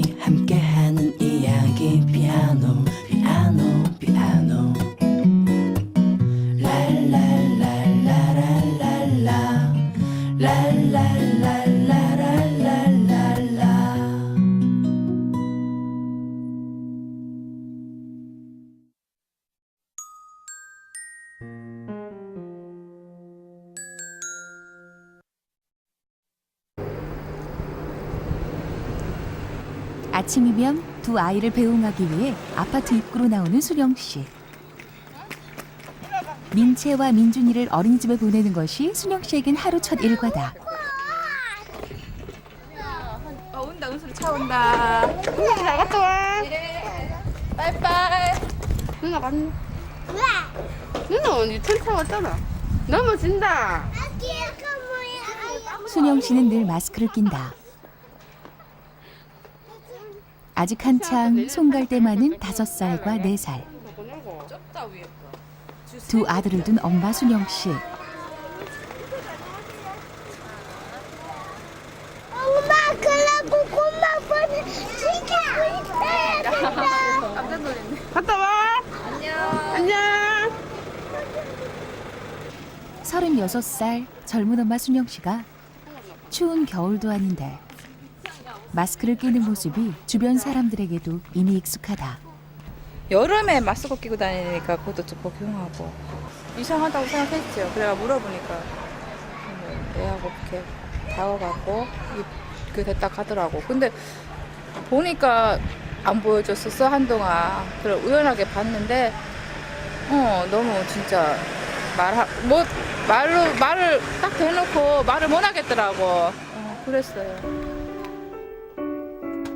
우리 함께하는 이야기 피아노 피아노 피아노 랄랄랄라랄랄라 랄랄랄라랄랄라. 아침이면 두 아이를 배웅하기 위해 아파트 입구로 나오는 순영 씨. 민채와 민준이를 어린이집에 보내는 것이 순영 씨에겐 하루 첫 일과다. 온다, 은솔이 차 온다. 누나 잘 갔다 와. 빠이빠이. 누나 갔네. 누나 언니 천차 왔잖아. 넘어진다. 순영 씨는 늘 마스크를 낀다. 아직 한창 손갈대 많은 5살과 4살. 두 아들을 둔 엄마 순영 씨. 엄마, 그러고 고마워. 진짜 깜짝 놀랐네. 갔다 와. 안녕. 36살 젊은 엄마 순영 씨가 추운 겨울도 아닌데 마스크를 끼는 모습이 주변 사람들에게도 이미 익숙하다. 여름에 마스크 끼고 다니니까 그것도 좀 복용하고 이상하다고 생각했죠. 그래가 물어보니까 애하고 이렇게 다가가고 그 됐다 가더라고. 근데 보니까 안 보여줬었어 한동안. 그래 우연하게 봤는데 너무 진짜 말을 딱 대놓고 말을 못 하겠더라고. 그랬어요.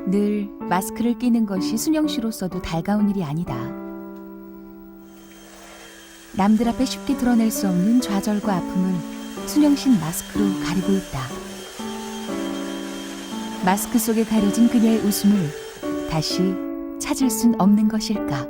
늘 마스크를 끼는 것이 순영 씨로서도 달가운 일이 아니다. 남들 앞에 쉽게 드러낼 수 없는 좌절과 아픔을 순영 씨는 마스크로 가리고 있다. 마스크 속에 가려진 그녀의 웃음을 다시 찾을 순 없는 것일까?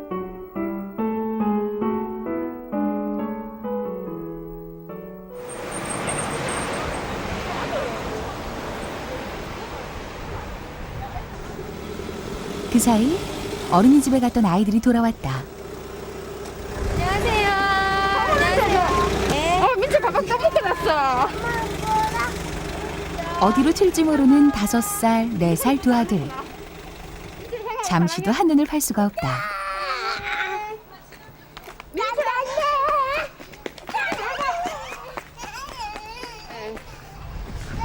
그 사이 어린이집에 갔던 아이들이 돌아왔다. 민채 밥밥 떠먹게 났어. 어디로 튈지 모르는 5살, 4살 두 아들. 잠시도 한눈을 팔 수가 없다.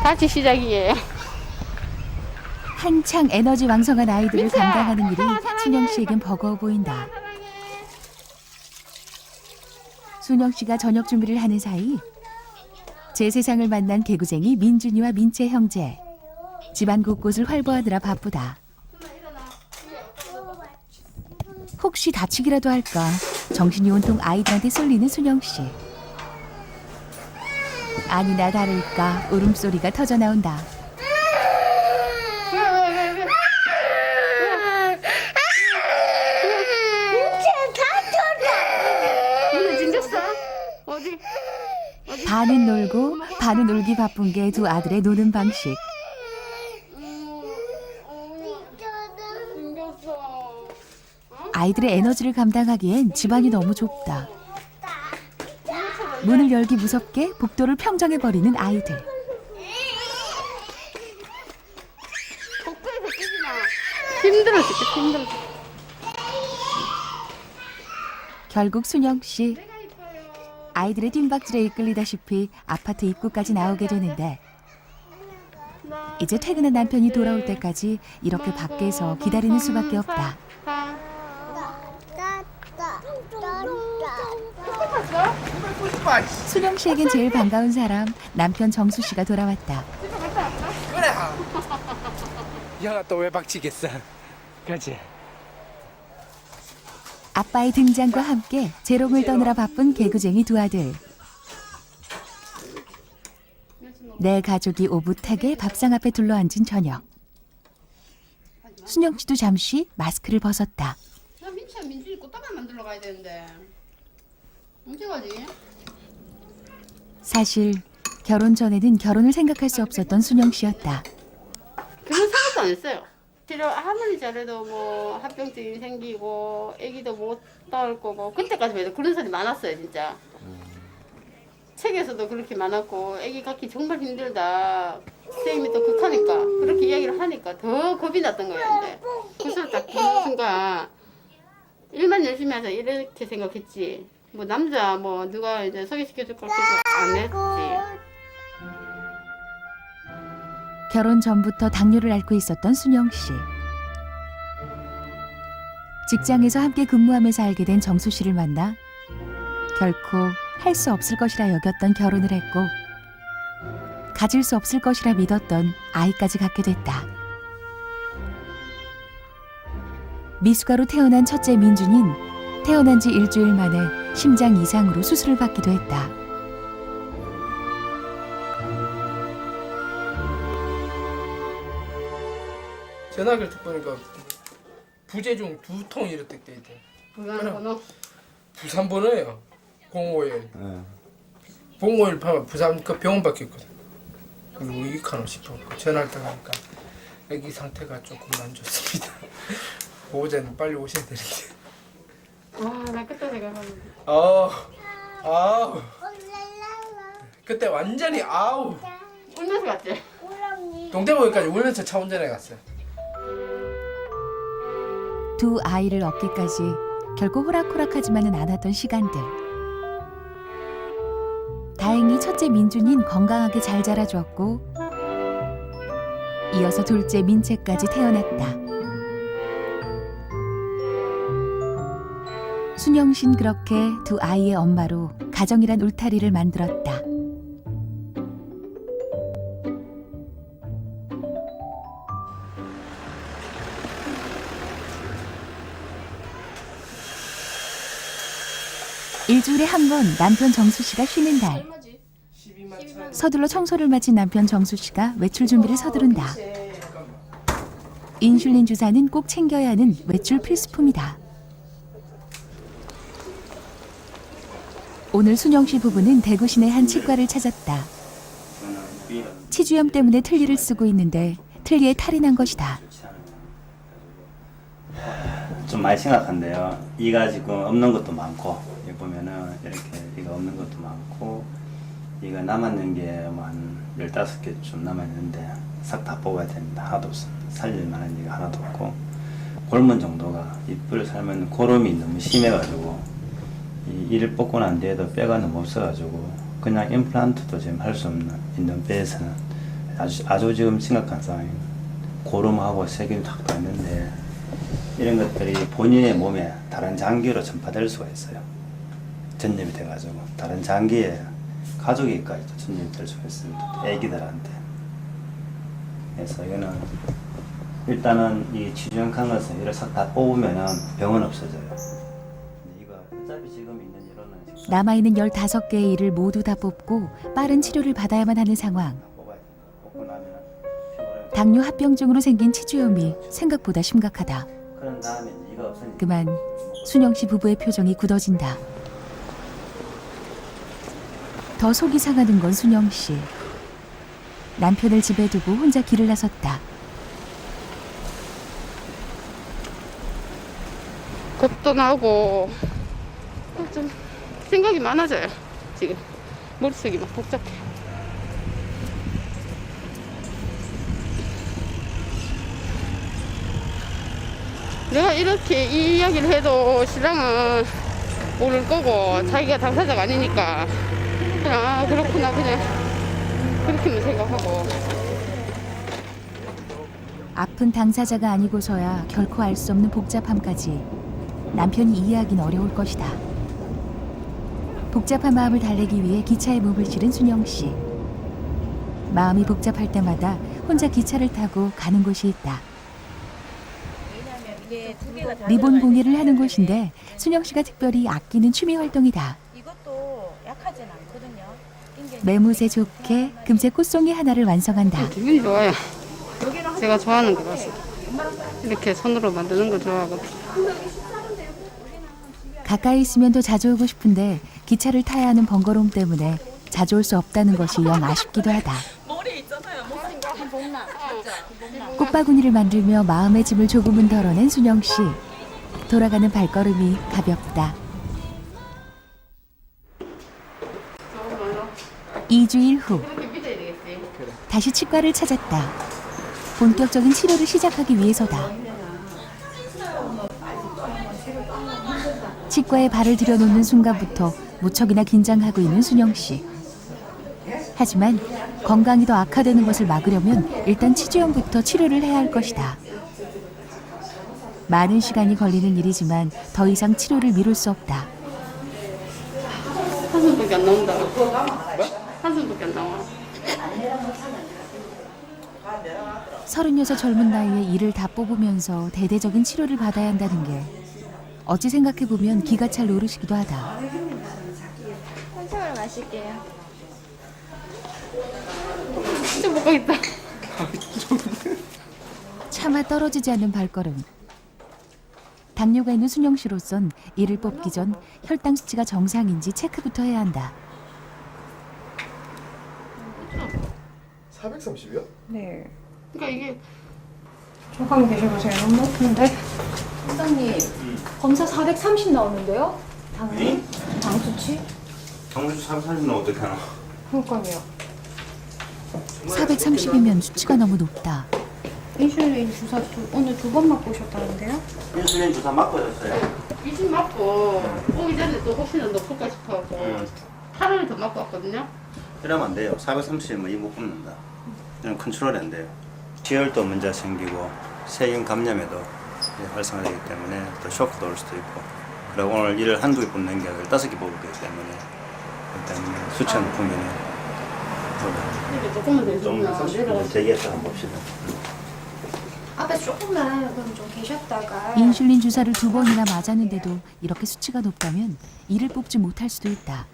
다시 시작이에요. 한창 에너지 왕성한 아이들을 민채야, 감당하는 일이 사랑해. 순영 씨에겐 버거워 보인다. 순영 씨가 저녁 준비를 하는 사이 제 세상을 만난 개구쟁이 민준이와 민채 형제. 집안 곳곳을 활보하느라 바쁘다. 혹시 다치기라도 할까 정신이 온통 아이들한테 쏠리는 순영 씨. 아니나 다를까 울음소리가 터져 나온다. 반은 놀고 반은 울기 바쁜 게 두 아들의 노는 방식. 아이들의 에너지를 감당하기엔 집안이 너무 좁다. 문을 열기 무섭게 복도를 평정해버리는 아이들. 힘들어 죽겠어. 힘들어. 결국 순영 씨 아이들의 뒷박질에 이끌리다시피 아파트 입구까지 나오게 되는데 이제 퇴근한 남편이 돌아올 때까지 이렇게 밖에서 기다리는 수밖에 없다. 순영 씨에겐 제일 반가운 사람 남편 정수 씨가 돌아왔다. 그래. 얘가 또 왜 박치겠어? 그렇지. 아빠의 등장과 함께 재롱을 떠느라 바쁜 개구쟁이 두 아들. 내 가족이 오붓하게 밥상 앞에 둘러앉은 저녁. 순영 씨도 잠시 마스크를 벗었다. 야, 민준이 꽃다발 만들러 가야 되는데 언제 가지? 사실 결혼 전에는 결혼을 생각할 수 없었던 순영 씨였다. 결혼 생각도 안 했어요. 치료 아무리 잘해도 뭐 합병증이 생기고 아기도 못 낳을 거고 그때까지만 해도 그런 소리 많았어요 진짜. 책에서도 그렇게 많았고 아기 갖기 정말 힘들다. 선생님이 또 극하니까 그렇게 이야기를 하니까 더 겁이 났던 거예요 이제. 그래서 딱 듣는 순간 일만 열심히 하자 이렇게 생각했지. 뭐 남자 뭐 누가 이제 소개시켜줄 걸 안 했지. 결혼 전부터 당뇨를 앓고 있었던 순영 씨. 직장에서 함께 근무하면서 알게 된 정수 씨를 만나 결코 할 수 없을 것이라 여겼던 결혼을 했고 가질 수 없을 것이라 믿었던 아이까지 갖게 됐다. 미숙아로 태어난 첫째 민준인 태어난 지 일주일 만에 심장 이상으로 수술을 받기도 했다. 전화기를 딱 보니까 부재중 2통 이렇게 돼 있대. 번호. 부산 번호예요. 051. 051 하면 부산 그 병원 바뀌었거든. 그리고 이익하나 싶어. 전화를 딱 하니까 애기 상태가 조금 안 좋습니다. 보호자님 빨리 오셔야 되는데. 나 그때 생각하는데. 아우. 그때 완전히 아우. 울면서 갔지? 동대문까지 울면서 차 운전해 갔어요. 두 아이를 얻기까지 결코 호락호락하지만은 않았던 시간들. 다행히 첫째 민준인 건강하게 잘 자라주었고 이어서 둘째 민채까지 태어났다. 순영 씨는 그렇게 두 아이의 엄마로 가정이란 울타리를 만들었다. 일주일에 한 번 남편 정수 씨가 쉬는 날. 서둘러 청소를 마친 남편 정수 씨가 외출 준비를 서두른다. 인슐린 주사는 꼭 챙겨야 하는 외출 필수품이다. 오늘 순영 씨 부부는 대구 시내 한 치과를 찾았다. 치주염 때문에 틀니를 쓰고 있는데 틀니에 탈이 난 것이다. 좀 많이 심각한데요. 이가 지금 없는 것도 많고 여기 보면은 이렇게 이가 없는 것도 많고 이가 남았는 게 한 15개쯤 남았는데 싹 다 뽑아야 됩니다. 하나도 없습니다. 살릴 만한 이가 하나도 없고 골문 정도가 이뿔을 살면 고름이 너무 심해가지고 이 이를 뽑고 난 뒤에도 뼈가 너무 없어가지고 그냥 임플란트도 지금 할 수 없는 있는 뼈에서는 아주 지금 심각한 상황입니다. 고름하고 세균이 탁 있는데 이런 것들이 본인의 몸에 다른 장기로 전파될 수가 있어요. 전염이 돼가지고 다른 장기에 가족에까지도 전염이 될 수가 있습니다. 애기들한테. 그래서 이거는 일단은 이 치주형한 것은 이를 싹 다 뽑으면은 병은 없어져요. 근데 이거 어차피 지금 있는 이론은 남아있는 15개의 이를 모두 다 뽑고 빠른 치료를 받아야만 하는 상황. 뽑고 나면 당뇨 합병증으로 생긴 치주염이 생각보다 심각하다. 그런 다음에 이가 없으니까 그만 순영 씨 부부의 표정이 굳어진다. 더 속이 상하는 건 순영 씨. 남편을 집에 두고 혼자 길을 나섰다. 겁도 나고 좀 생각이 많아져요. 지금 머릿속이 막 복잡해. 내가 이렇게 이 이야기를 해도 신랑은 모를 거고 자기가 당사자가 아니니까 그냥 그렇구나 그냥 그렇게만 생각하고. 아픈 당사자가 아니고서야 결코 알 수 없는 복잡함까지 남편이 이해하긴 어려울 것이다. 복잡한 마음을 달래기 위해 기차에 몸을 실은 순영 씨. 마음이 복잡할 때마다 혼자 기차를 타고 가는 곳이 있다. 리본 공예를 하는 곳인데 순영 씨가 특별히 아끼는 취미 활동이다. 이것도 약하진 않거든요. 매무새 좋게 금세 꽃송이 하나를 완성한다. 기분이 좋아요. 제가 좋아하는 거라서 이렇게 손으로 만드는 거 좋아하거든요. 가까이 있으면 더 자주 오고 싶은데 기차를 타야 하는 번거로움 때문에 자주 올 수 없다는 것이 영 아쉽기도 하다. 머리 있잖아요. 머리 한번 나. 꽃바구니를 만들며 마음의 짐을 조금은 덜어낸 순영 씨. 돌아가는 발걸음이 가볍다. 2주일 후 그렇게 믿어야 되겠지. 다시 치과를 찾았다. 본격적인 치료를 시작하기 위해서다. 치과에 발을 들여놓는 순간부터 무척이나 긴장하고 있는 순영 씨. 하지만 건강이 더 악화되는 것을 막으려면 일단 치주염부터 치료를 해야 할 것이다. 많은 시간이 걸리는 일이지만 더 이상 치료를 미룰 수 없다. 한숨밖에 안 나온다. 한숨밖에 안 나와. 36 젊은 나이에 이를 다 뽑으면서 대대적인 치료를 받아야 한다는 게 어찌 생각해보면 기가 찰 노릇이기도 하다. 한참을 마실게요. 진짜 못 가겠다. 차마 떨어지지 않는 발걸음. 당뇨가 있는 순영 씨로선 이를 뽑기 전 혈당 수치가 정상인지 체크부터 해야 한다. 430이요? 네. 그러니까 이게 조금 계셔보세요. 너무 높은데. 원장님, 검사 430 나오는데요? 당연히? 당 수치? 정수 330은 어떻게 하나? 그러니까요. 430이면 수치가 너무 높다. 인슐린 주사 오늘 2번 맞고 오셨다는데요? 인슐린 주사 맞고 졌어요. 이집 맞고 오기 전에 또 혹시나 높을까 싶어갖고 하루를 더 맞고 왔거든요. 이러면 안 돼요. 430이면 이 못 뽑는다. 이건 컨트롤이 안 돼요. 지혈도 문제가 생기고 세균 감염에도 활성화되기 때문에 또 쇼크도 올 수도 있고, 그리고 오늘 이를 한두 개 뽑는 게 아니라 5개 뽑을 거기 때문에 수치가 높으면 그러니까 조금만 더 있으면 내려가서 대기해서 한번 봅시다. 앞에 조금만 그럼 좀 계셨다가 인슐린 주사를 2번이나 맞았는데도 이렇게 수치가 높다면 이를 뽑지 못할 수도 있다.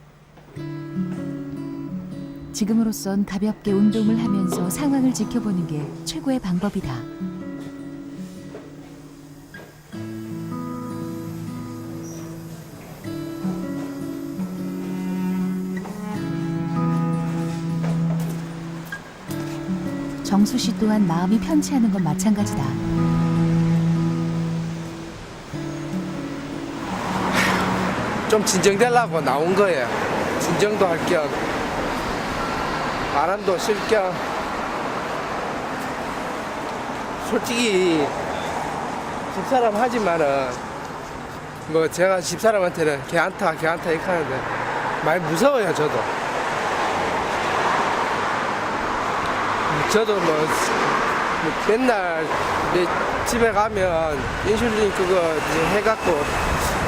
지금으로선 가볍게 운동을 하면서 상황을 지켜보는 게 최고의 방법이다. 정수 씨 또한 마음이 편치 않은 건 마찬가지다. 좀 진정되려고 나온 거예요. 진정도 할 겸, 바람도 쉴 겸. 솔직히 집사람 하지만은 뭐 제가 집사람한테는 걔한타 이렇게 하는데 많이 무서워요. 저도 뭐 맨날 집에 가면 인슐린 그거 이제 해갖고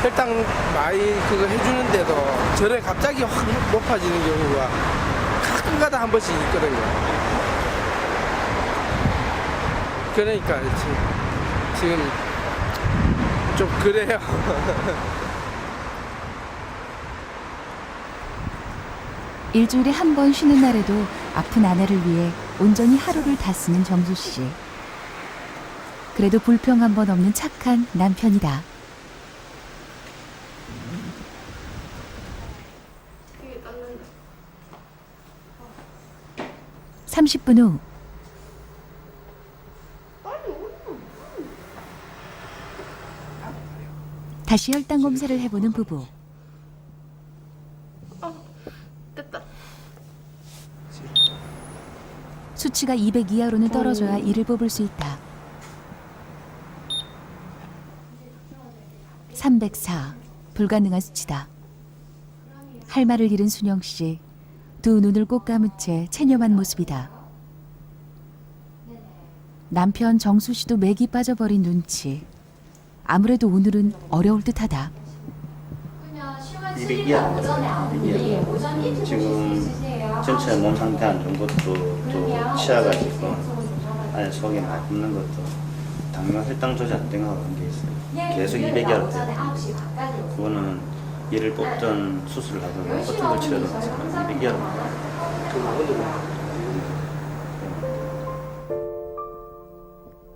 혈당 많이 그거 해주는데도 저래 갑자기 확 높아지는 경우가 가끔가다 한 번씩 있거든요. 그러니까 지금 좀 그래요. 일주일에 한 번 쉬는 날에도 아픈 아내를 위해 온전히 하루를 다 쓰는 정수 씨. 그래도 불평 한 번 없는 착한 남편이다. 30분 후 다시 혈당 검사를 해보는 부부. 됐다. 수치가 200 이하로는 떨어져야 이를 뽑을 수 있다. 304. 불가능한 수치다. 할 말을 잃은 순영 씨. 두 눈을 꼭 감은 채 체념한 모습이다. 남편 정수 씨도 맥이 빠져버린 눈치. 아무래도 오늘은 어려울 듯하다. 200이야. 지금 전체 몸 상태 안 좋은 것도 또 치아가지고 안에 속에 많이 붓는 것도 당뇨 혈당 조절 안 된 거하고 관계 있어요. 계속 200이야 돼요. 그거는 이를 뽑든 수술을 하든 어떤 걸 치료든 200이야.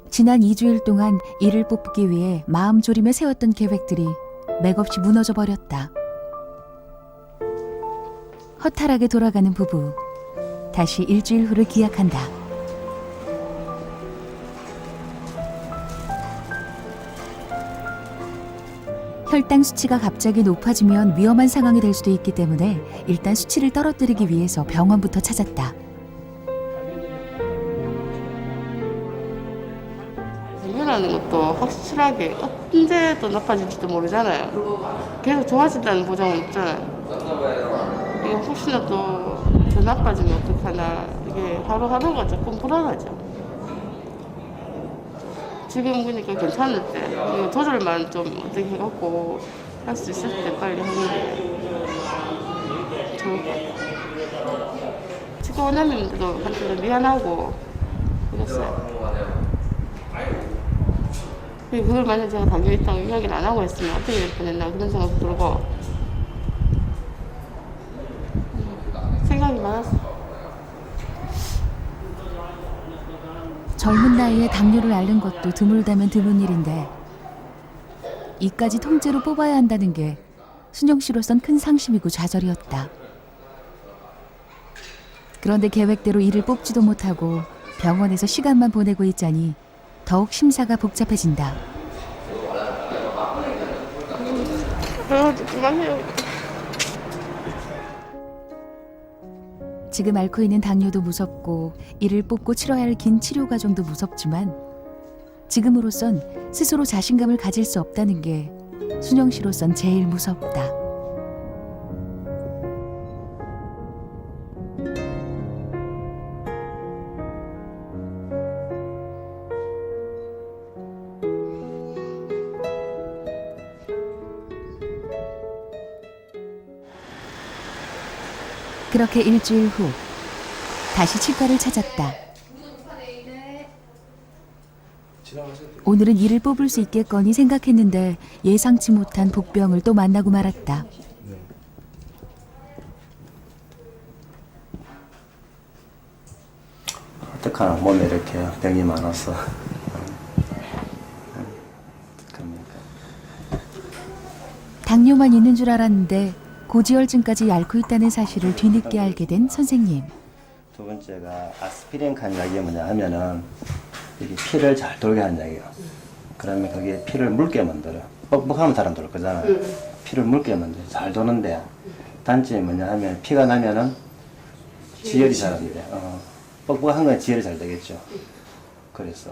지난 2주일 동안 이를 뽑기 위해 마음 졸이며 세웠던 계획들이 맥없이 무너져 버렸다. 허탈하게 돌아가는 부부. 다시 일주일 후를 기약한다. 혈당 수치가 갑자기 높아지면 위험한 상황이 될 수도 있기 때문에 일단 수치를 떨어뜨리기 위해서 병원부터 찾았다. 이거라는 것도 확실하게 언제 또 나빠질지도 모르잖아요. 계속 좋아진다는 보장은 없잖아요. 이게 혹시나 또 더 나빠지면 어떡하나. 이게 하루하루가 조금 불안하죠. 지금 보니까 괜찮을 때 이거 조절만 좀 어떻게 해갖고 할 수 있을 때 빨리 하는 게 좋을 것 같아요. 치과 원장님들도 한테도 미안하고 그랬어요. 그걸 만약 제가 당겨 있다고 이야기를 안 하고 했으면 어떻게 될 뻔했나 그런 생각도 들고 생각이 많았어. 젊은 나이에 당뇨를 앓는 것도 드물다면 드문 일인데 이까지 통째로 뽑아야 한다는 게 순영 씨로선 큰 상심이고 좌절이었다. 그런데 계획대로 이를 뽑지도 못하고 병원에서 시간만 보내고 있자니 더욱 심사가 복잡해진다. 그만해요. 지금 앓고 있는 당뇨도 무섭고 이를 뽑고 치러야 할 긴 치료 과정도 무섭지만 지금으로선 스스로 자신감을 가질 수 없다는 게 순영 씨로선 제일 무섭다. 그렇게 일주일 후 다시 치과를 찾았다. 오늘은 이를 뽑을 수 있겠거니 생각했는데 예상치 못한 복병을 또 만나고 말았다. 어떡하나 몸에 이렇게 병이 많아서. 그러니까. 당뇨만 있는 줄 알았는데 고지혈증까지 앓고 있다는 사실을 뒤늦게 알게 된 선생님. 두 번째가 아스피린 칸 약이 뭐냐 하면은 이게 피를 잘 돌게 하는 약이에요. 그러면 그게 피를 묽게 만들어요. 뻑뻑하면 잘 안 돌 거잖아요. 피를 묽게 만들어요. 잘 도는데 단점이 뭐냐 하면 피가 나면은 지혈이 잘 안 돼. 뻑뻑한 건 지혈이 잘 되겠죠. 그래서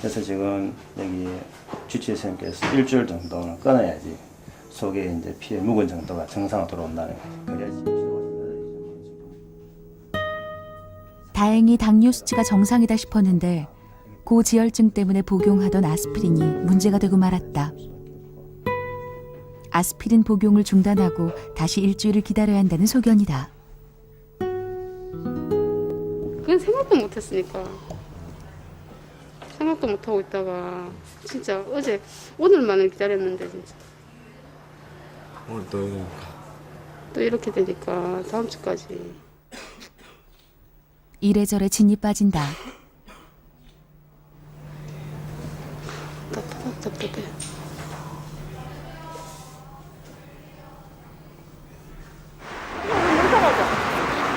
지금 여기 주치의 선생님께서 일주일 정도는 끊어야지 속에 이제 피의 묵은 정도가 정상으로 돌아온다는 거예요. 그래야지. 다행히 당뇨 수치가 정상이다 싶었는데 고지혈증 때문에 복용하던 아스피린이 문제가 되고 말았다. 아스피린 복용을 중단하고 다시 일주일을 기다려야 한다는 소견이다. 그건 생각도 못했으니까. 생각도 못하고 있다가 진짜 어제 오늘만을 기다렸는데 진짜 오늘 또 이렇게 되니까 다음 주까지. 이래저래 진이 빠진다. 답답해.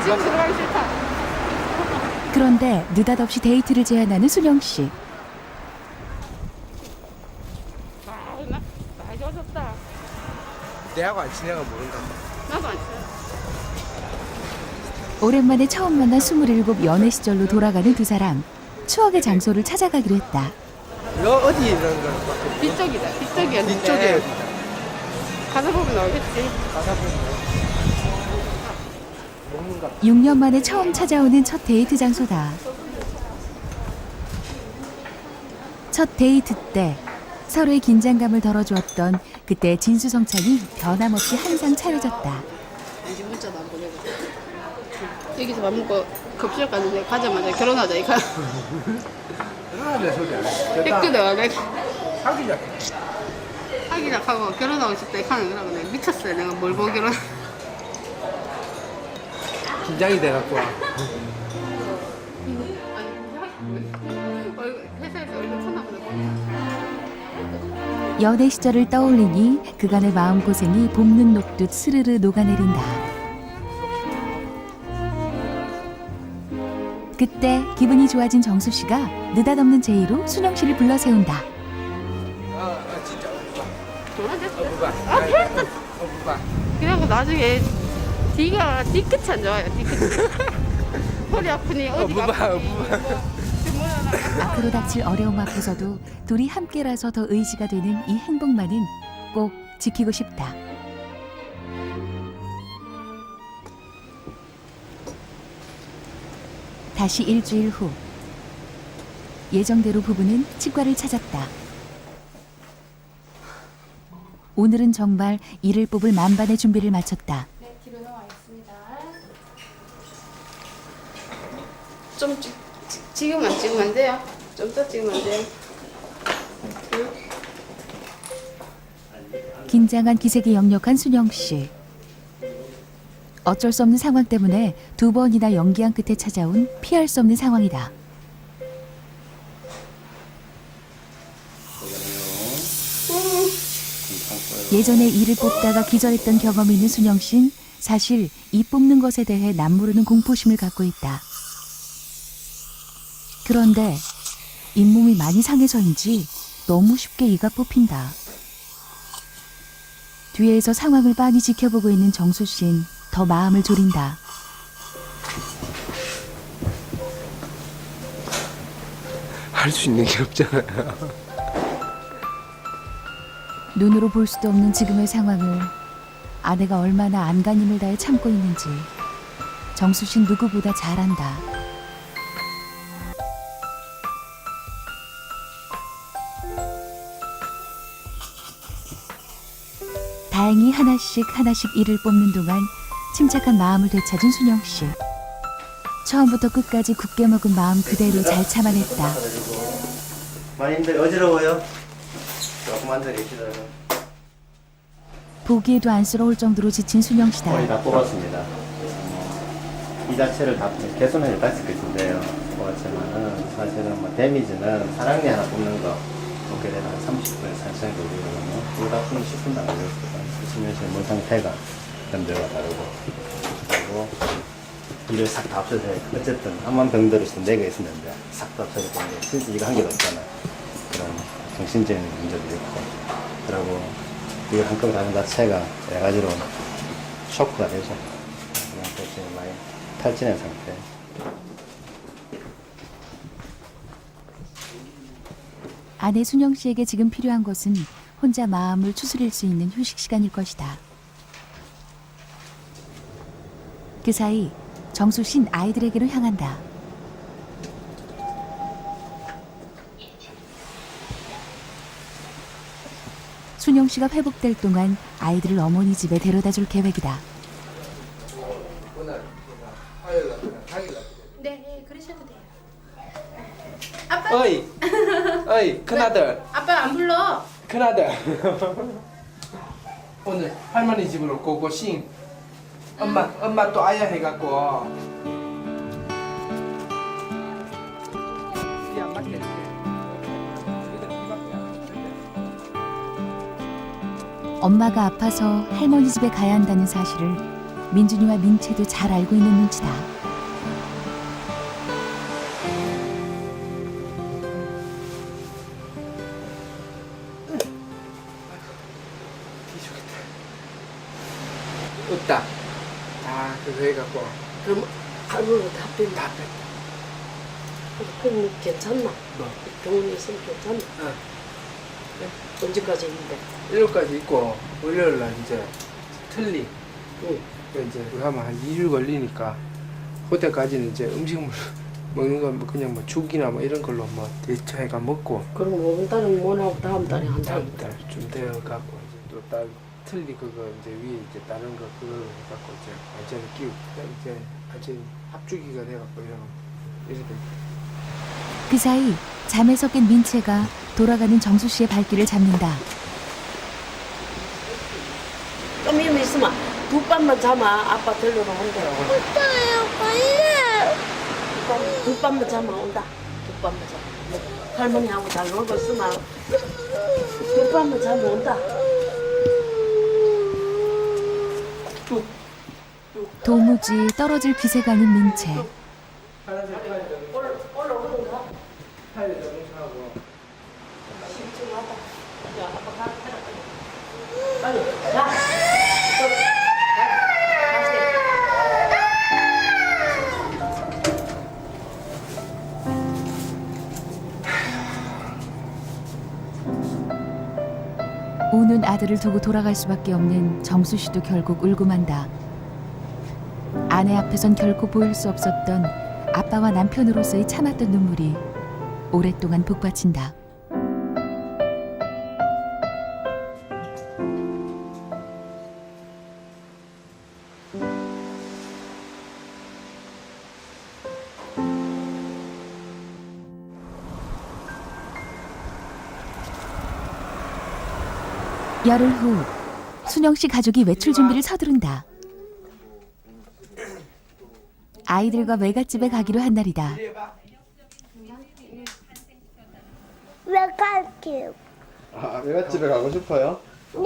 지금 들어가기 싫다. 그런데 느닷없이 데이트를 제안하는 순영 씨. 많이 좋아졌다. 내하고 안 친해가 모른다. 나도 안 쳐. 오랜만에 처음 만난 27 연애 시절로 돌아가는 두 사람. 추억의 장소를 찾아가기로 했다. 이거 어디 이런 거? 뒤쪽이다. 뒤쪽이었는데. 뒤쪽에 가서 보면 나오겠지. 가사 보면 먹는 거. 6년 만에 처음 찾아오는 첫 데이트 장소다. 첫 데이트 때 서로의 긴장감을 덜어주었던 그때 진수성찬이 변함없이 항상 차려졌다. 이제 문자도 안 보내고. 여기서 밥 먹고 급식 갔는데 가자마자 결혼하자 이거. 하나의 소리 안 해. 했거든. 내가 사귀자. 하고 결혼하고 싶다 이렇게 하는 거라고 내가 미쳤어요. 내가 뭘 보고 결혼. 긴장이 돼갖고. 회사에서 얼굴 쳐다보는 거. 연애 시절을 떠올리니 그간의 마음고생이 볶는 녹듯 스르르 녹아내린다. 그때 기분이 좋아진 정수 씨가 느닷없는 제의로 순영 씨를 불러 세운다. 진짜. 그래갖고 나중에 뒤끝이 안 좋아요. 뒤끝이. 허리 아프니 어디 아프니. 앞으로 닥칠 어려움 앞에서도 둘이 함께라서 더 의지가 되는 이 행복만은 꼭 지키고 싶다. 다시 일주일 후 예정대로 부부는 치과를 찾았다. 오늘은 정말 이를 뽑을 만반의 준비를 마쳤다. 네, 뒤로 나와 있습니다. 좀 지금만 찍으면 안 돼요? 좀 더 찍으면 안 돼요? 긴장한 기색이 역력한 순영 씨. 어쩔 수 없는 상황 때문에 2번이나 연기한 끝에 찾아온 피할 수 없는 상황이다. 예전에 이를 뽑다가 기절했던 경험이 있는 순영 씨는 사실 이 뽑는 것에 대해 남모르는 공포심을 갖고 있다. 그런데 잇몸이 많이 상해서인지 너무 쉽게 이가 뽑힌다. 뒤에서 상황을 빤히 지켜보고 있는 정수 씨는 더 마음을 졸인다. 할 수 있는 게 없잖아요. 눈으로 볼 수도 없는 지금의 상황을 아내가 얼마나 안간힘을 다해 참고 있는지 정수 씨는 누구보다 잘 안다. 다행히 하나씩 이를 뽑는 동안 침착한 마음을 되찾은 순영 씨. 처음부터 끝까지 굳게 먹은 마음 그대로 잘 참아냈다. 많이 힘들 어지러워요? 조금만 더 계시다가 보기에도 안쓰러울 정도로 지친 순영 씨다. 거의 다 뽑았습니다. 그래서 이 자체를 다 개선을 했을 것인데요. 뽑았지만은 사실은 데미지는 사랑니 하나 뽑는 거 뽑게 되면 한 30분에 산성이 걸리거든요. 그거 다 풀면 10분도 안 걸렸거든요. 수면 씨의 몸 상태가 남들과 다르고 그리고 이를 싹 다 합쳐서 어쨌든 암만 병들을 4개 있었는데 싹 다 합쳐서 보면 실제 이거 한 개도 없잖아요. 그런 정신적인 문제도 있고 그리고 이걸 한꺼번에 하는 자체가 여러 가지로 쇼크가 되죠. 그래서 지금 많이 탈진한 상태. 아내 순영 씨에게 지금 필요한 것은 혼자 마음을 추스릴 수 있는 휴식 시간일 것이다. 그 사이 정수 씨는 아이들에게로 향한다. 순영 씨가 회복될 동안 아이들을 어머니 집에 데려다 줄 계획이다. 네, 그러셔도 돼요. 어이, 어이, 큰아들, 아빠 안 불러. 큰아들. 오늘 할머니 집으로 고고싱. 엄마 또 아야 해갖고. 엄마가 아파서 할머니 집에 가야 한다는 사실을 민준이와 민채도 잘 알고 있는 눈치다. 웃다. 아, 그거 해갖고. 그럼 할머니 다 뺀다. 다 뺐다. 그럼 괜찮나? 뭐? 병원에 있으면 괜찮나? 응. 언제까지 있는데? 일요일까지 있고 월요일날 이제 틀리. 응. 이제 우리 하면 한 2주 걸리니까 그때까지는 이제 음식물 먹는 건 그냥 죽이나 이런 걸로 대처해가 먹고. 그럼 5분 달은 못 하고 다음 달에 한다. 다음 달 좀 되어 갖고 이제 또 딸 틀리 그거 이제 위에 이제 다른 거 그걸 해갖고 이제 완전히 끼우고 이제 완전히 합주기가 돼갖고 이렇게. 그 사이 잠에서 깬 민채가 돌아가는 정수 씨의 발길을 잡는다. 좀 이면 있으면 두 밤만 자마 아빠 들러러 온대. 오빠요, 빨리. 두 밤만 자마 온다. 두 밤만 자마. 할머니하고 잘 놀고 있으면 두 밤만 자마 온다. 도무지 떨어질 기세가 아닌 민채. 올라오던가. 파일을 정리하고. 심증하다. 야, 아빠 가라. 빨리. 자. 다시. 우는 아들을 두고 돌아갈 수밖에 없는 정수 씨도 결국 울고 만다. 아내 앞에선 결코 보일 수 없었던 아빠와 남편으로서의 참았던 눈물이 오랫동안 북받친다. 열흘 후 순영 씨 가족이 외출 준비를 서두른다. 아이들과 외갓집에 가기로 한 날이다. 왜 갈게요? 아, 외갓집에 가고 싶어요? 네.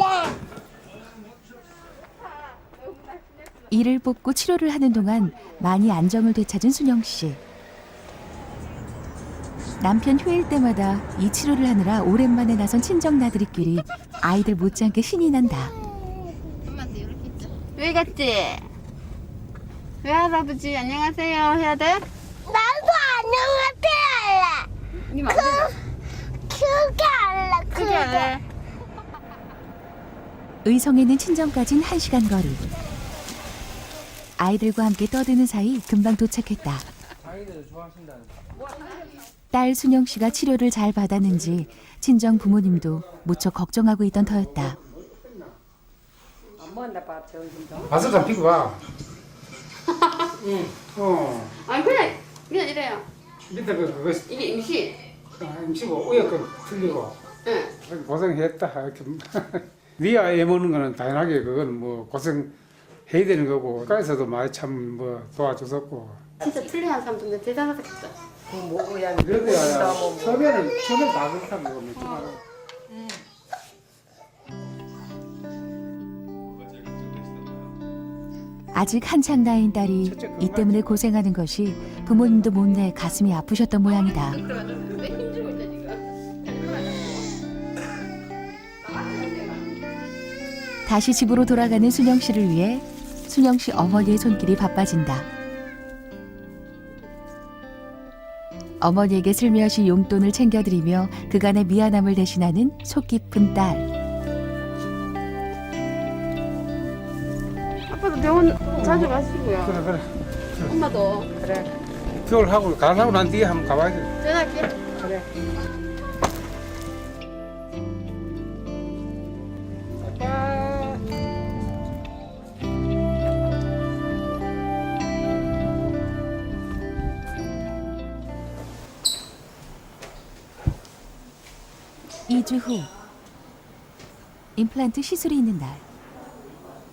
이를 뽑고 치료를 하는 동안 많이 안정을 되찾은 순영 씨. 남편 휴일 때마다 이 치료를 하느라 오랜만에 나선 친정 나들이끼리 아이들 못지않게 신이 난다. 왜 갔지? 외할아버지 안녕하세요 해야 돼? 나도 안녕하세요 할래. 님 안 돼. 크게 할래. 그게 할래. 의성에 있는 친정까진 1시간 거리. 아이들과 함께 떠드는 사이 금방 도착했다. 딸 순영 씨가 치료를 잘 받았는지 친정 부모님도 무척 걱정하고 있던 터였다. 와서 좀 피고 봐. 아니 그냥 이래요. 밑에 그거 이게 임시. 임시고 위에 거 틀리고 응. 고생했다 이렇게 위아 애 먹는 거는 당연하게 그건 뭐 고생 해야 되는 거고 가에서도 많이 참 뭐 도와줬었고 진짜 틀리한 사람들 대단하겠다. 그래도 처음에는 다 그렇다는 겁니다. 아직 한창 나이인 딸이 이 때문에 고생하는 것이 부모님도 못내 가슴이 아프셨던 모양이다. 다시 집으로 돌아가는 순영 씨를 위해 순영 씨 어머니의 손길이 바빠진다. 어머니에게 슬며시 용돈을 챙겨드리며 그간의 미안함을 대신하는 속 깊은 딸. 아빠도 병원 자주 가시고요. 그래 엄마도. 겨울 하고 가하고 난 뒤에 한번 가봐야 돼. 전화할게. 그래. 이 2주 후 임플란트 시술이 있는 날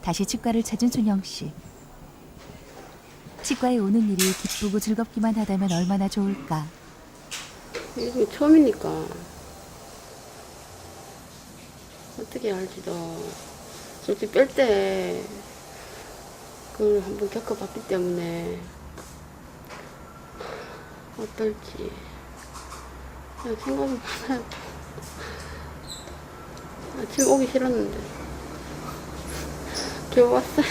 다시 치과를 찾은 순영 씨. 치과에 오는 일이 기쁘고 즐겁기만 하다면 얼마나 좋을까. 이게 처음이니까 어떻게 할지도 솔직히 뺄 때 그걸 한번 겪어봤기 때문에 어떨지 생각이 많아요. 아침 오기 싫었는데 겨우 왔어요.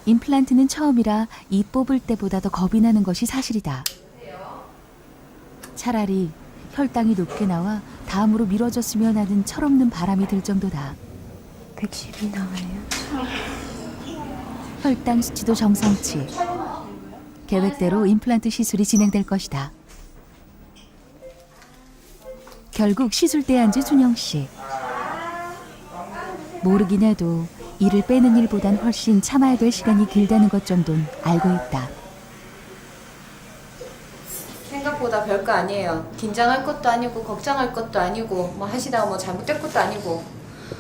임플란트는 처음이라 이 뽑을 때보다 더 겁이 나는 것이 사실이다. 차라리 혈당이 높게 나와 다음으로 미뤄졌으면 하는 철없는 바람이 들 정도다. 110이 나와요. 혈당 수치도 정상치. 계획대로 임플란트 시술이 진행될 것이다. 결국 시술대에 앉은 순영 씨. 모르긴 해도 이를 빼는 일보단 훨씬 참아야 될 시간이 길다는 것 정도는 알고 있다. 생각보다 별거 아니에요. 긴장할 것도 아니고 걱정할 것도 아니고 뭐 하시다가 뭐 잘못될 것도 아니고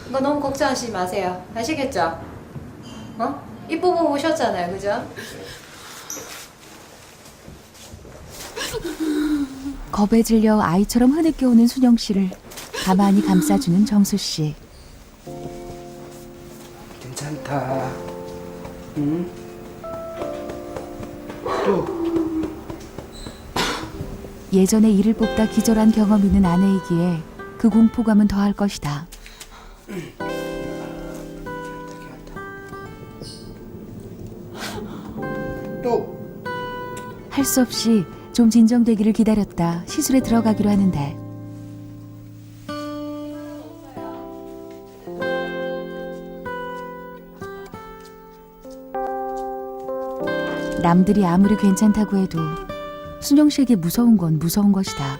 이거 너무 걱정하시지 마세요. 아시겠죠? 입 뽑아 보셨잖아요, 그죠? 겁에 질려 아이처럼 흐느껴 오는 순영 씨를 가만히 감싸주는 정수 씨. 괜찮다. 응? 또 예전에 이를 뽑다 기절한 경험 있는 아내이기에 그 공포감은 더할 것이다. 또 할 수 없이 좀 진정되기를 기다렸다 시술에 들어가기로 하는데 남들이 아무리 괜찮다고 해도 순영 씨에게 무서운 건 무서운 것이다.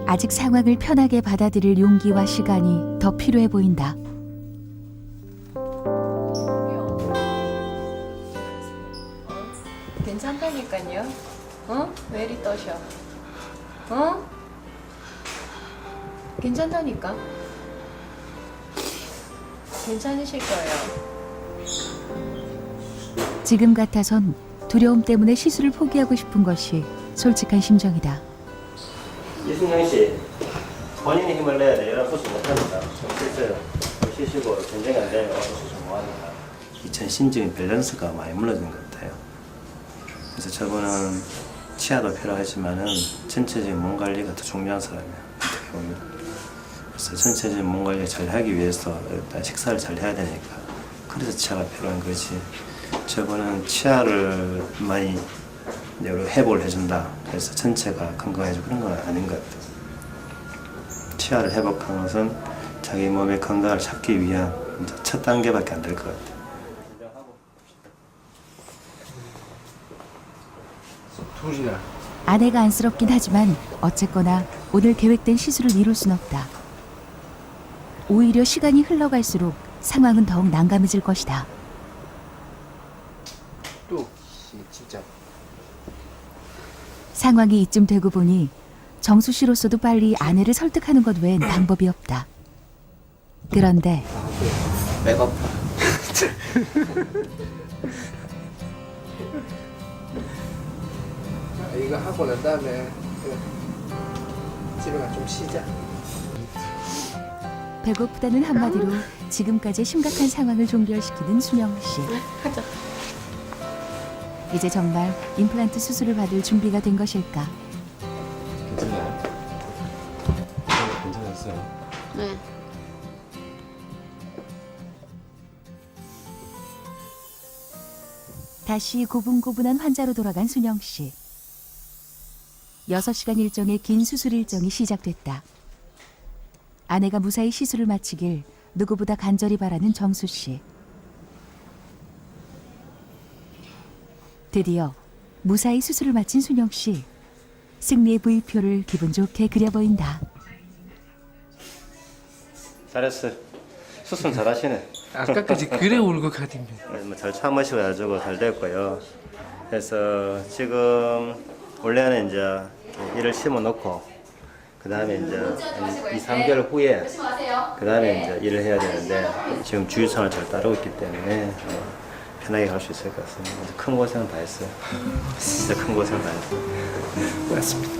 아직 상황을 편하게 받아들일 용기와 시간이 더 필요해 보인다. 괜찮다니까요. 어? 왜 이리 떠셔? 어? 괜찮다니까. 괜찮으실 거예요. 지금 같아선 두려움 때문에 시술을 포기하고 싶은 것이 솔직한 심정이다. 이순영 씨, 본인이 힘을 내야 돼. 이런 수술 못합니다. 좀 쉬세요. 쉬시고 견정이 안 되면 수술 못합니다. 이천 신적인 밸런스가 많이 무너진 것 같아요. 그래서 저분은 치아도 필요하지만은 전체적인 몸 관리가 더 중요한 사람이에요. 어떻게 보면. 그래서 전체적인 몸 관리 잘 하기 위해서 일단 식사를 잘 해야 되니까. 그래서 치아가 필요한 거지. 저분은 치아를 많이 회복을 해준다. 그래서 전체가 건강해지고 그런 건 아닌 것 같아요. 치아를 회복하는 것은 자기 몸의 건강을 찾기 위한 첫 단계밖에 안 될 것 같아요. 둘이나 아내가 안쓰럽긴 하지만 어쨌거나 오늘 계획된 시술을 미룰 순 없다. 오히려 시간이 흘러갈수록 상황은 더욱 난감해질 것이다. 또 진짜 상황이 이쯤 되고 보니 정수 씨로서도 빨리 아내를 설득하는 것 외엔 방법이 없다. 그런데 배고파. 이거 하고 난 다음에 집에 가 좀 쉬자. 배고프다는 한마디로 지금까지 심각한 상황을 종결시키는 순영 씨. 하자. 이제 정말 임플란트 수술을 받을 준비가 된 것일까? 괜찮아요? 괜찮았어요? 네. 다시 고분고분한 환자로 돌아간 순영 씨. 6시간 일정의 긴 수술 일정이 시작됐다. 아내가 무사히 시술을 마치길 누구보다 간절히 바라는 정수 씨. 드디어 무사히 수술을 마친 순영 씨. 승리의 V표를 기분 좋게 그려 보인다. 잘했어. 수술 잘하시네. 아까까지 그래 울고 가던데. 잘 참으셔가지고 잘 됐고요. 그래서 지금 원래는 이제 이를 심어놓고 그 다음에 이제 2, 3개월 후에 그 다음에 이제 일을 해야 되는데 지금 주유선을 잘 따르고 있기 때문에 편하게 갈 수 있을 것 같습니다. 큰 고생 다 했어요. 진짜 큰 고생 다 했어요. 고맙습니다.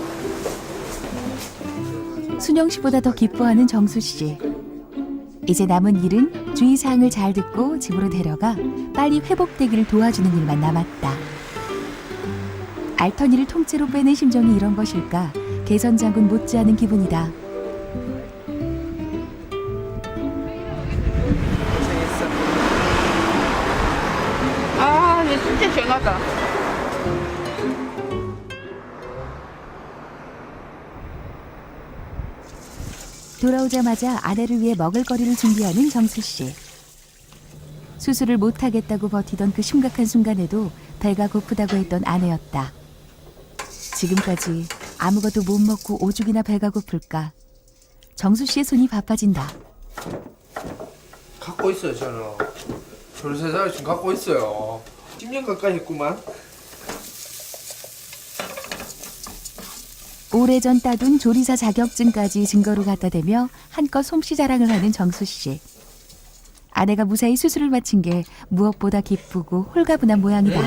순영 씨보다 더 기뻐하는 정수 씨. 이제 남은 일은 주의사항을 잘 듣고 집으로 데려가 빨리 회복되기를 도와주는 일만 남았다. 알턴이를 통째로 빼낸 심정이 이런 것일까? 개선장군 못지않은 기분이다. 고생했어. 아, 얘 진짜 쟁하다. 돌아오자마자 아내를 위해 먹을거리를 준비하는 정수 씨. 수술을 못하겠다고 버티던 그 심각한 순간에도 배가 고프다고 했던 아내였다. 지금까지 아무것도 못 먹고 오죽이나 배가 고플까. 정수 씨의 손이 바빠진다. 갖고 있어요 저는. 조리사장을 지금 갖고 있어요. 10년 가까이 했구만. 오래전 따둔 조리사 자격증까지 증거로 갖다 대며 한껏 솜씨 자랑을 하는 정수 씨. 아내가 무사히 수술을 마친 게 무엇보다 기쁘고 홀가분한 모양이다.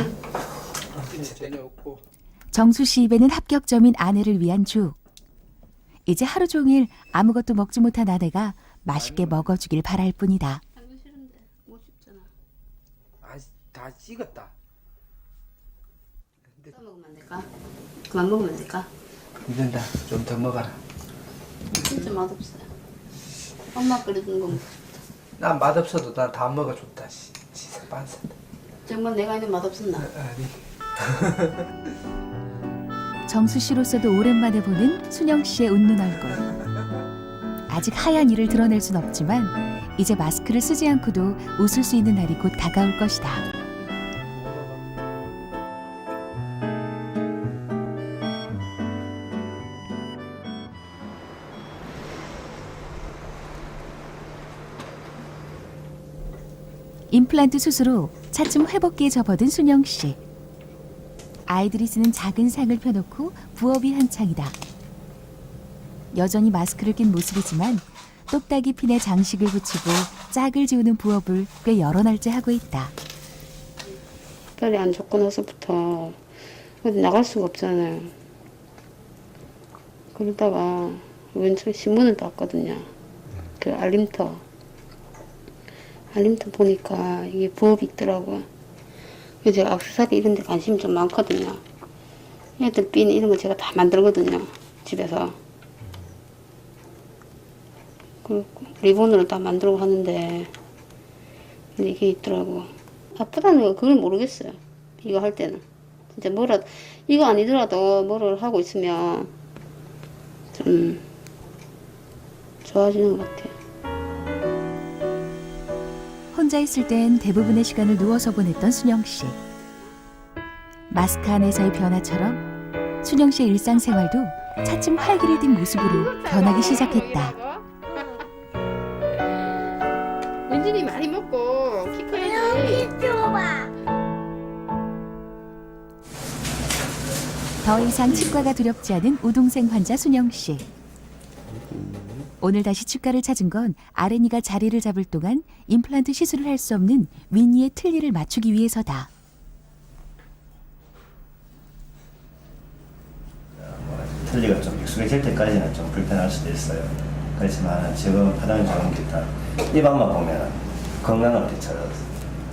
전혀 없고. 정수 씨 입에는 합격점인 아내를 위한 죽. 이제 하루 종일 아무것도 먹지 못한 아내가 맛있게 먹어주길 바랄 뿐이다. 하기 싫은데 못 씹잖아. 다 찍었다. 또 먹으면 안 될까? 그만 먹으면 안 될까? 이런다. 좀 더 먹어라. 진짜 맛없어요. 엄마 끓여준 거 먹고 싶다. 난 맛없어도 난 다 먹어줬다. 진짜 빤스다. 정말 내가 있는 맛없었나? 아니. 정수 씨로서도 오랜만에 보는 순영 씨의 웃는 얼굴. 아직 하얀 이를 드러낼 순 없지만 이제 마스크를 쓰지 않고도 웃을 수 있는 날이 곧 다가올 것이다. 임플란트 수술 후 차츰 회복기에 접어든 순영 씨. 아이들이 쓰는 작은 상을 펴놓고 부업이 한창이다. 여전히 마스크를 낀 모습이지만 똑딱이 핀에 장식을 붙이고 짝을 지우는 부업을 꽤 여러 날째 하고 있다. 팔이 안 좋고 나서부터 어디 나갈 수가 없잖아요. 그러다가 왼쪽에 신문을 봤거든요. 그 알림터 보니까 이게 부업이 있더라고요. 그래서 제가 액세서리 이런 데 관심이 좀 많거든요. 애들 핀 이런 거 제가 다 만들거든요. 집에서. 그리고 리본으로 다 만들고 하는데 근데 이게 있더라고. 아프다는 거 그걸 모르겠어요. 이거 할 때는. 진짜 이거 아니더라도 뭐를 하고 있으면 좀 좋아지는 것 같아요. 혼자 있을 땐 대부분의 시간을 누워서 보냈던 순영 씨. 마스크 안에서의 변화처럼 순영 씨의 일상생활도 차츰 활기를 띤 모습으로 변하기 시작했다. 은진이 많이 먹고 키 커야지. 좋아. 더 이상 치과가 두렵지 않은 우동생 환자 순영 씨. 오늘 다시 치과를 찾은 건 아랫니가 자리를 잡을 동안 임플란트 시술을 할 수 없는 윗니의 틀니를 맞추기 위해서다. 틀니가 좀 익숙해질 때까지는 좀 불편할 수도 있어요. 그렇지만 지금 가장 좋은 게 다 입안만 보면 건강을 되찾아서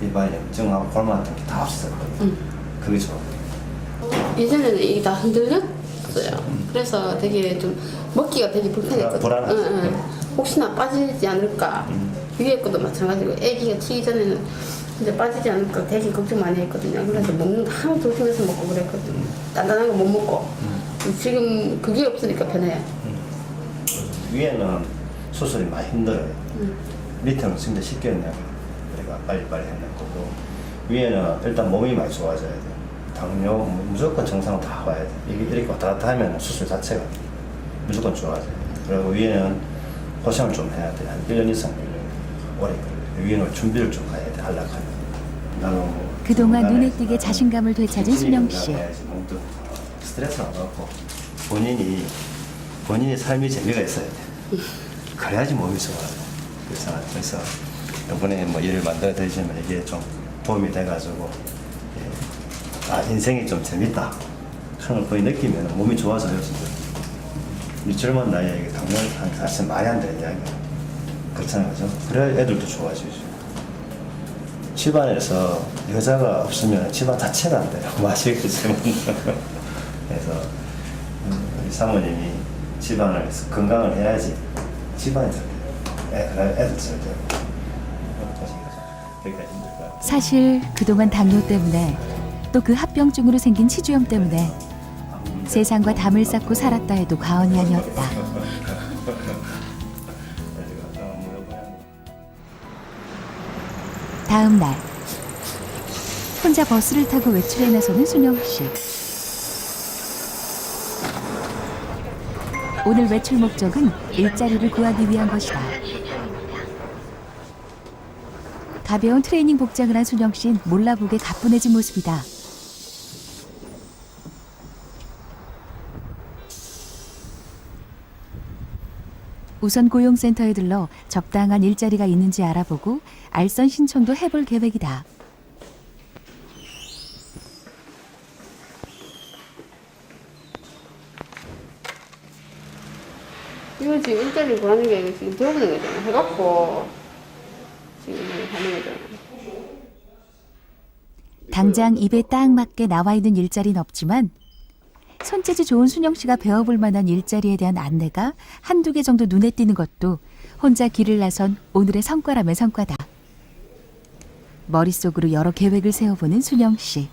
입안에 염증하고 골마 같은 게 다 없었거든요. 그게 좋아요. 예전에는 이게 다 흔들렸어요. 그래서 되게 좀 먹기가 되게 불편했거든요. 불안하죠. 혹시나 빠지지 않을까. 위에 것도 마찬가지고 애기가 튀기 전에는 이제 빠지지 않을까 되게 걱정 많이 했거든요. 그래서 먹는 거 하나도 조심해서 먹고 그랬거든요. 단단한 거 못 먹고. 지금 그게 없으니까 편해요. 위에는 수술이 많이 힘들어요. 밑에는 진짜 쉽게 했냐고 우리가 빨리빨리 했는 거고 위에는 일단 몸이 많이 좋아져야 돼요. 당뇨 무조건 정상 다 와야 돼. 이게 이렇게 왔다 갔다 하면 수술 자체가 무조건 좋아져요. 그리고 위에는 고생을 좀 해야 돼. 한 1년 이상 오래 걸려요. 위에는 준비를 좀 해야 돼. 하려면 나는 그동안 눈에 띄게 자신감을 되찾은 순영 씨. 스트레스 안 받고 본인이 삶이 재미가 있어야 돼. 그래야지 몸이 좋아요. 그래서 이번에 뭐 일을 만들어 드리지만 이게 좀 도움이 돼가지고 인생이 좀 재밌다 하는 걸 거의 느끼면 몸이 좋아져요 진짜. 이 젊은 나이에 당뇨 사실 말이 안 되는 이야기야. 그렇잖아요, 그죠? 그래야 애들도 좋아지죠. 집안에서 여자가 없으면 집안 자체가 안 돼요. 아시겠지만. 그래서 우리 사모님이 집안을 건강을 해야지 집안이 잘 돼요. 애들 잘 돼요. 그러니까 힘들까. 사실 그동안 당뇨 때문에 또 그 합병증으로 생긴 치주염 때문에 세상과 담을 쌓고 살았다 해도 과언이 아니었다. 다음 날 혼자 버스를 타고 외출해 나서는 순영 씨. 오늘 외출 목적은 일자리를 구하기 위한 것이다. 가벼운 트레이닝 복장을 한 순영 씨는 몰라보게 가뿐해진 모습이다. 우선 고용센터에 들러 적당한 일자리가 있는지 알아보고 알선 신청도 해볼 계획이다. 이거 지금 일자리 구하는 게 아니고 지금 배우는 거잖아. 해갖고 지금 하는 거잖아. 당장 입에 딱 맞게 나와 있는 일자리는 없지만 손재주 좋은 순영 씨가 배워볼 만한 일자리에 대한 안내가 한두 개 정도 눈에 띄는 것도 혼자 길을 나선 오늘의 성과라면 성과다. 머릿속으로 여러 계획을 세워보는 순영 씨.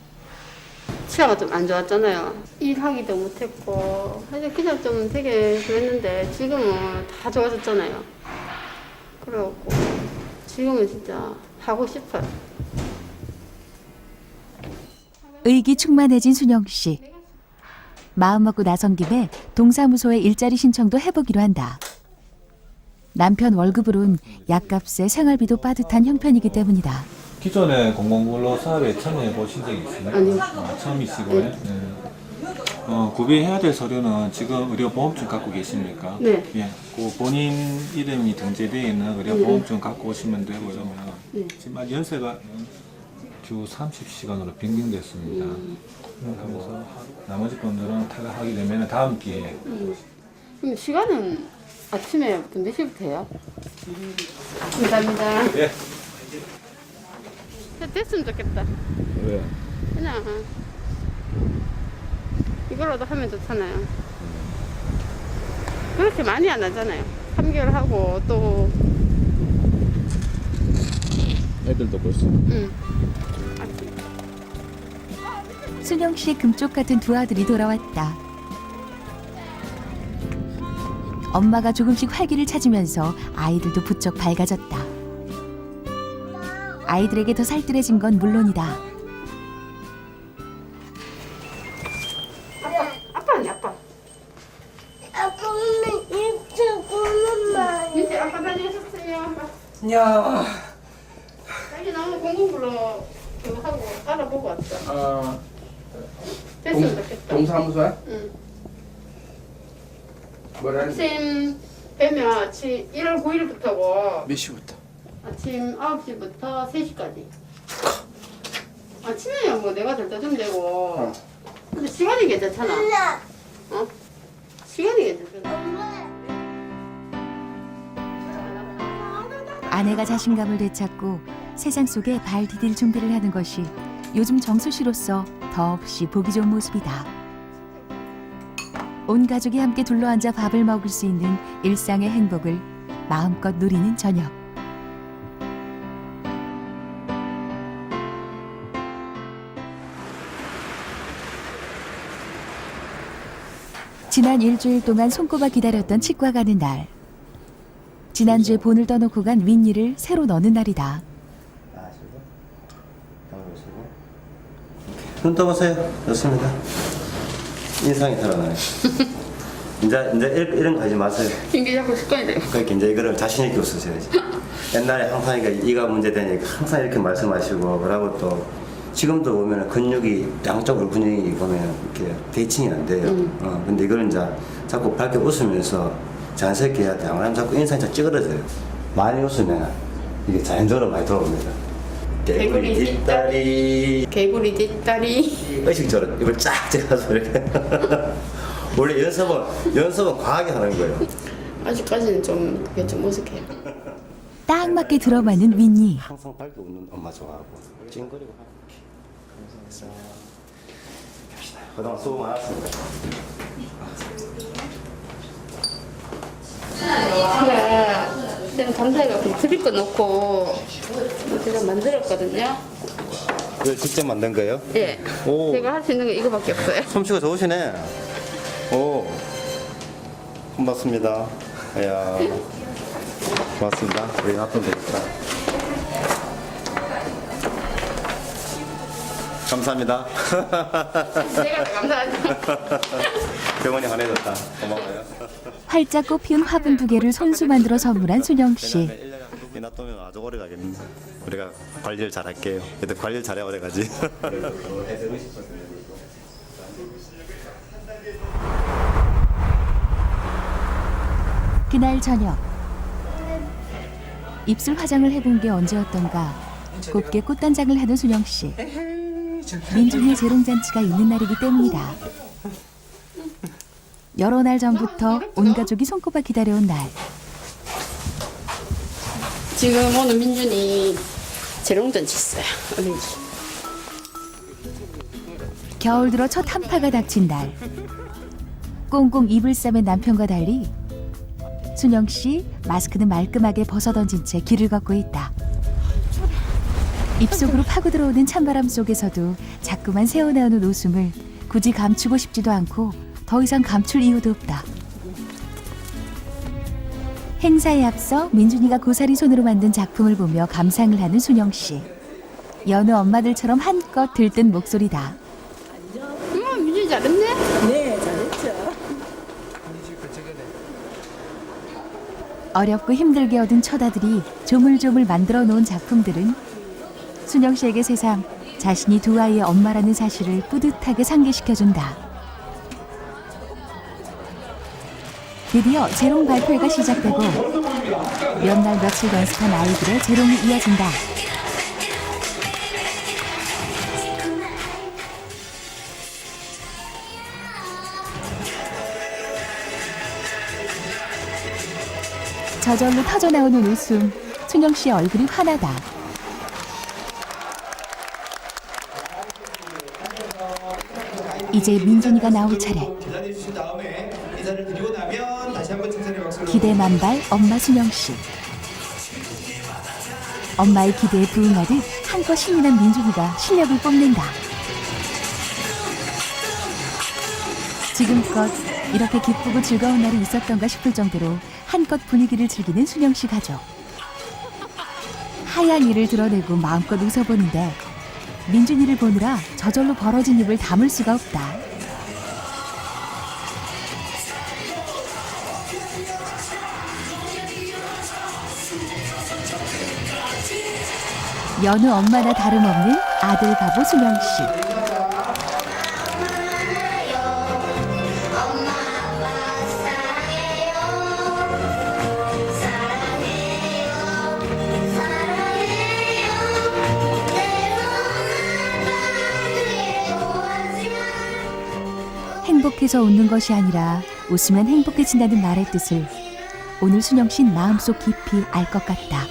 치아가 좀 안 좋았잖아요. 일하기도 못했고 그냥 좀 되게 그랬는데 지금은 다 좋아졌잖아요. 그래갖고 지금은 진짜 하고 싶어요. 의기충만해진 순영 씨. 마음먹고 나선 김에 동사무소에 일자리 신청도 해보기로 한다. 남편 월급으로는 약값에 생활비도 빠듯한 형편이기 때문이다. 기존에 공공근로 사업에 참여해 보신 적이 있으세요? 아니요. 처음이시고요. 네. 구비해야 될 서류는 지금 의료보험증 갖고 계십니까? 네. 예. 그 본인 이름이 등재되어 있는 의료보험증 갖고 오시면 되고요. 지금 연세가 주 30시간으로 변경됐습니다. 그래서 나머지 분들은 탈락하게 되면 다음 기회에. 그럼 시간은 아침에 몇 시부터 해요? 감사합니다. 예. 됐으면 좋겠다. 왜? 그냥 이거라도 하면 좋잖아요. 그렇게 많이 안 하잖아요. 3개월 하고 또 애들도 볼 수. 순영 씨의 금쪽 같은 두 아들이 돌아왔다. 엄마가 조금씩 활기를 찾으면서 아이들도 부쩍 밝아졌다. 아이들에게 더 살뜰해진 건 물론이다. 아빠는 아빠. 아빠는 일찍 오는 이제 아빠 다녀오셨어요. 야, 여기 나오는 공공불로 그거 하고 알아보고 왔어. 아, 됐으면 좋겠다. 동사무소야? 응. 뭐라는데? 아침 뵈면 1월 9일부터고 몇 시부터? 아침 9시부터 3시까지. 아침에야 뭐 내가 될 때 좀 되고. 근데 시간이 괜찮잖아. 어? 시간이 괜찮잖아. 아내가 자신감을 되찾고 세상 속에 발 디딜 준비를 하는 것이 요즘 정수 씨로서 더없이 보기 좋은 모습이다. 온 가족이 함께 둘러앉아 밥을 먹을 수 있는 일상의 행복을 마음껏 누리는 저녁. 지난 일주일 동안 손꼽아 기다렸던 치과 가는 날. 지난주에 본을 떠놓고 간 윗니를 새로 넣는 날이다. 눈 떠보세요. 좋습니다. 인상이 드러나네. 이제 이런 거 하지 마세요. 이게 자꾸 습관이 돼요. 그러니까 이제 이거를 자신 있게 웃으셔야지. 옛날에 항상 이가 문제되니까 항상 이렇게 말씀하시고 그러고 또 지금도 보면 근육이 양쪽 근육이 보면 이렇게 대칭이 안 돼요. 근데 이거는 이제 자꾸 밝게 웃으면서 자연스럽게 해야 돼요. 안 하면 자꾸 인상이 좀 찌그러져요. 많이 웃으면 이게 자연적으로 많이 들어옵니다. 개구리 뒷다리. 개구리 뒷다리. 의식적으로 입을 쫙 째가서 이렇게. 원래 연습은 과하게 하는 거예요. 아직까지는 좀 그게 좀 어색해요. 딱 맞게 들어맞는 윗니. 항상 밝게 웃는 엄마 좋아하고 찡그리고 하고. 그동안 수고 많았습니다. 제가 감사해갖고 드릴 거 넣고 제가 만들었거든요. 이거 직접 만든 거예요? 예. 오. 제가 할 수 있는 게 이거밖에 없어요. 솜씨가 좋으시네. 오. 고맙습니다. 이야. 고맙습니다. 우리 놔두면 되겠다. 감사합니다. 제가 더 감사하죠. 병원이 환해졌다. 고마워요. 활짝 꽃피운 화분 2개를 손수 만들어 선물한 순영 씨. 놔두면 아주 오래 가겠네. 우리가 관리를 잘할게요. 얘들 관리를 잘해 오래 가지. 그날 저녁. 입술 화장을 해본 게 언제였던가 곱게 꽃단장을 하는 순영 씨. 민중의 재롱잔치가 있는 날이기 때문이다. 여러 날 전부터 온 가족이 손꼽아 기다려온 날. 지금 오늘 민준이 재롱잔치 있어요. 어린이. 겨울 들어 첫 한파가 닥친 날. 꽁꽁 입을 싸맨 남편과 달리 순영 씨 마스크는 말끔하게 벗어던진 채 길을 걷고 있다. 입속으로 파고 들어오는 찬바람 속에서도 자꾸만 새어나오는 웃음을 굳이 감추고 싶지도 않고 더 이상 감출 이유도 없다. 행사에 앞서 민준이가 고사리 손으로 만든 작품을 보며 감상을 하는 순영 씨. 여느 엄마들처럼 한껏 들뜬 목소리다. 민준이 잘했네. 네, 잘했죠. 어렵고 힘들게 얻은 첫 아들이 조물조물 만들어 놓은 작품들은 순영 씨에게 새삼 자신이 두 아이의 엄마라는 사실을 뿌듯하게 상기시켜준다. 드디어 재롱 발표회가 시작되고 몇 날 며칠 연습한 아이들의 재롱이 이어진다. 저절로 터져나오는 웃음, 순영 씨의 얼굴이 환하다. 이제 민준이가 나올 차례. 기대 만발 엄마 순영 씨. 엄마의 기대에 부응하듯 한껏 신이 난 민준이가 실력을 뽐낸다. 지금껏 이렇게 기쁘고 즐거운 날이 있었던가 싶을 정도로 한껏 분위기를 즐기는 순영 씨 가족. 하얀 이를 드러내고 마음껏 웃어보는데 민준이를 보느라 저절로 벌어진 입을 다물 수가 없다. 여느 엄마나 다름없는 아들 바보 순영 씨. 행복해서 웃는 것이 아니라 웃으면 행복해진다는 말의 뜻을 오늘 순영 씨는 마음속 깊이 알 것 같다.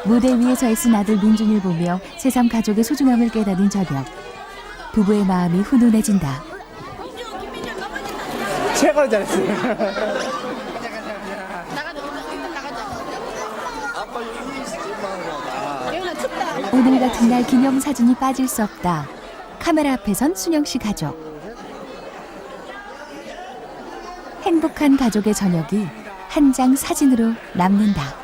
무대 위에서 애쓴 아들 민준이를 보며 새삼 가족의 소중함을 깨닫는 저녁. 부부의 마음이 훈훈해진다. 최고로 잘했어요. 오늘 같은 날 기념사진이 빠질 수 없다. 카메라 앞에선 순영 씨 가족. 행복한 가족의 저녁이 한 장 사진으로 남는다.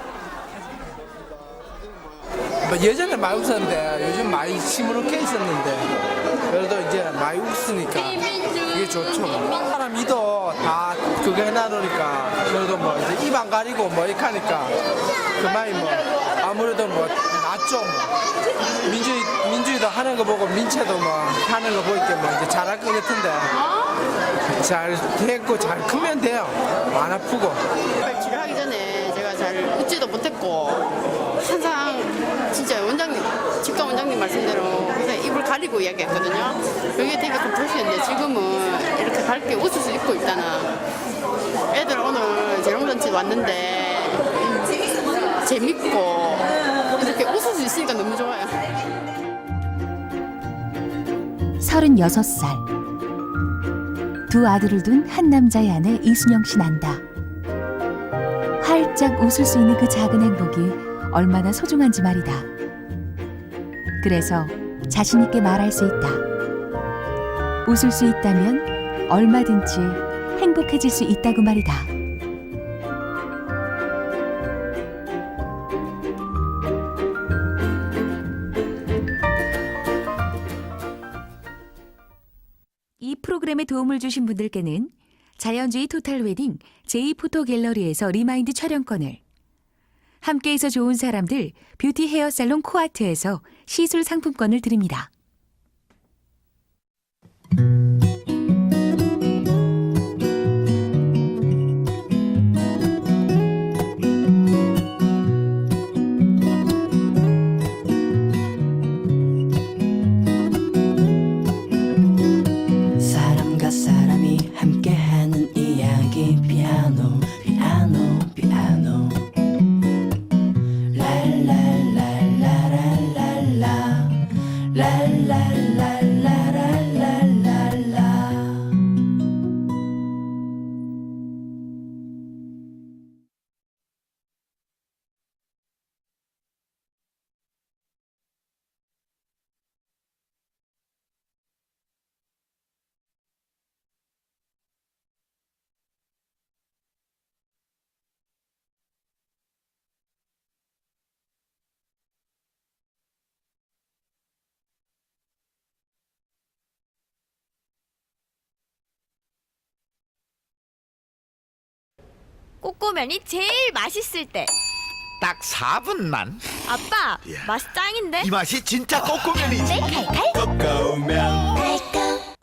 예전에 많이 웃었는데 요즘 많이 시무룩해 있었는데 그래도 이제 많이 웃으니까 그게 좋죠. 사람이도 다 그거 해놔놓으니까 그래도 뭐 이제 입 안 가리고 뭐 이렇게 하니까 그만이 뭐 아무래도 뭐 낫죠. 뭐 민주이도 하는 거 보고 민채도 뭐 하는 거 보니까 뭐 이제 잘할 것 같은데 잘 됐고 잘 크면 돼요. 안 아프고. 치료하기 전에 제가 잘 웃지도 못했고 항상 진짜 치과 원장님 말씀대로 그래서 입을 가리고 이야기했거든요. 그게 되게 좀 불편했는데 지금은 이렇게 밝게 웃을 수 있고 일단은 애들 오늘 재롱잔치 왔는데 재밌고 이렇게 웃을 수 있으니까 너무 좋아요. 36살. 두 아들을 둔 한 남자의 아내 이순영 씨 난다. 활짝 웃을 수 있는 그 작은 행복이 얼마나 소중한지 말이다. 그래서 자신 있게 말할 수 있다. 웃을 수 있다면 얼마든지 행복해질 수 있다고 말이다. 이 프로그램에 도움을 주신 분들께는 자연주의 토탈웨딩 제2포토갤러리에서 리마인드 촬영권을, 함께해서 좋은 사람들 뷰티 헤어살롱 코아트에서 시술 상품권을 드립니다. 사람과 사람이 함께하는 이야기 피아노 피아노 피아노 랄랄랄랄랄랄라 랄랄랄랄랄랄랄라. 꼬꼬면이 제일 맛있을 때. 딱 4분만. 아빠, 맛 짱인데? 이 맛이 진짜 꼬꼬면이지. 칼칼? 꼬꼬면.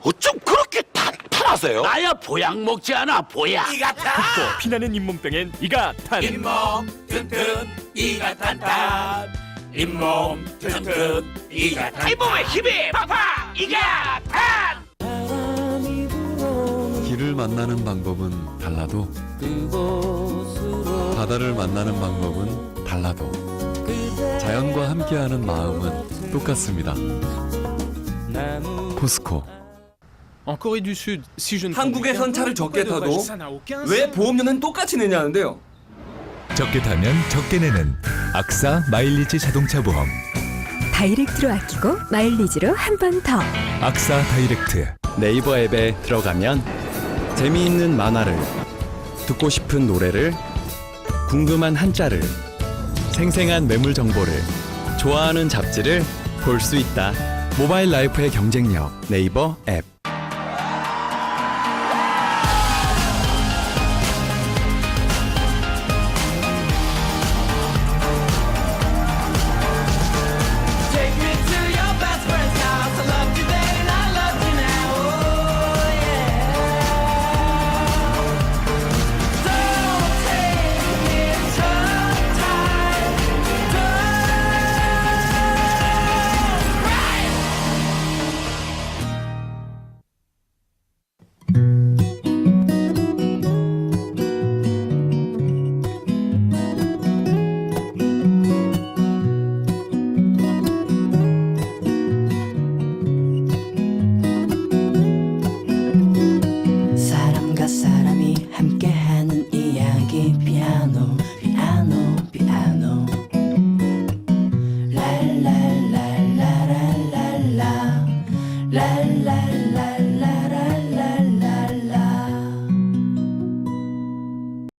어쩜 그렇게 탄탄하세요? 나야 보약 먹지 않아 보약. 이가탄. 또 피나는 잇몸병엔 이가탄. 잇몸 튼튼 이가탄탄. 잇몸 튼튼 이가탄. 잇몸의 힘이 팍팍 이가탄. 길을 만나는 방법은 달라도 바다를 만나는 방법은 달라도 자연과 함께하는 마음은 똑같습니다. 포스코. 한국에선 차를 적게 타도 왜 보험료는 똑같이 내냐는데요. 적게 타면 적게 내는 악사 마일리지 자동차 보험. 다이렉트로 아끼고 마일리지로 한 번 더. 악사 다이렉트. 네이버 앱에 들어가면 재미있는 만화를, 듣고 싶은 노래를, 궁금한 한자를, 생생한 매물 정보를, 좋아하는 잡지를 볼 수 있다. 모바일 라이프의 경쟁력 네이버 앱. 사람과 사람이 함께하는 이야기 피아노 피아노 피아노 랄랄랄랄랄랄라 랄랄랄